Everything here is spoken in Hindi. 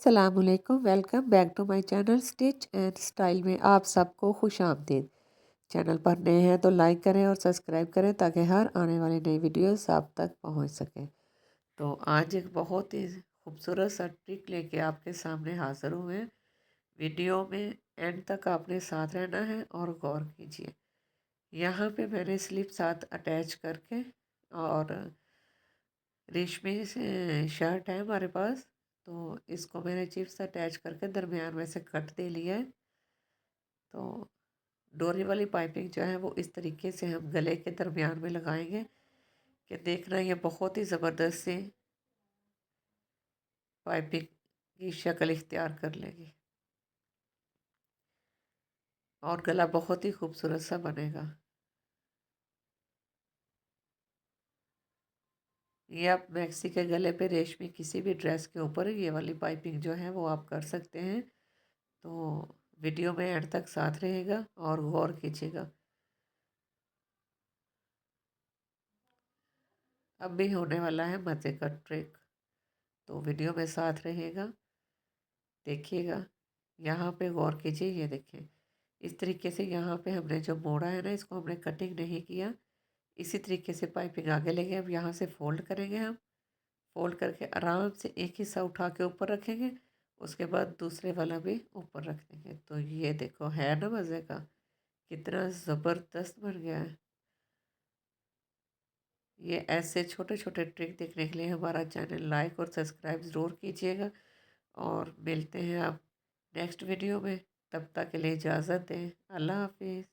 अस्सलामुअलैकुम welcome back to my channel stitch and style में आप सबको खुश आमदीद। चैनल पर नए हैं तो लाइक करें और सब्सक्राइब करें ताकि हर आने वाली नई वीडियोस आप तक पहुंच सके। तो आज एक बहुत ही खूबसूरत सा ट्रिक लेके आपके सामने हाज़िर हुए हैं। वीडियो में एंड तक आपने साथ रहना है और गौर कीजिए। यहाँ पे मैंने स्लिप साथ अटैच करके और रेशमी से शर्ट है हमारे पास, तो इसको मैंने चिप्स अटैच करके दरमियान में से कट दे लिया है। तो डोरी वाली पाइपिंग जो है वो इस तरीके से हम गले के दरमियान में लगाएंगे कि देखना ये बहुत ही ज़बरदस्त सी पाइपिंग की शक्ल इख्तियार कर लेगी और गला बहुत ही खूबसूरत सा बनेगा। ये आप मैक्सी के गले पे रेशमी किसी भी ड्रेस के ऊपर ये वाली पाइपिंग जो है वो आप कर सकते हैं। तो वीडियो में एंड तक साथ रहेगा और गौर कीजिएगा। अब भी होने वाला है मज़े का ट्रिक, तो वीडियो में साथ रहेगा, देखिएगा। यहाँ पे गौर कीजिए, ये देखिए इस तरीके से यहाँ पे हमने जो मोड़ा है ना, इसको हमने कटिंग नहीं किया। इसी तरीके से पाइपिंग आगे लेंगे। अब यहाँ से फोल्ड करेंगे हम। फोल्ड करके आराम से एक हिस्सा उठा के ऊपर रखेंगे, उसके बाद दूसरे वाला भी ऊपर रख देंगे। तो ये देखो है ना मज़े का, कितना ज़बरदस्त बन गया है। ये ऐसे छोटे छोटे ट्रिक देखने के लिए हमारा चैनल लाइक और सब्सक्राइब ज़रूर कीजिएगा। और मिलते हैं आप नेक्स्ट वीडियो में। तब तक के लिए इजाज़त दें। अल्लाह हाफिज़।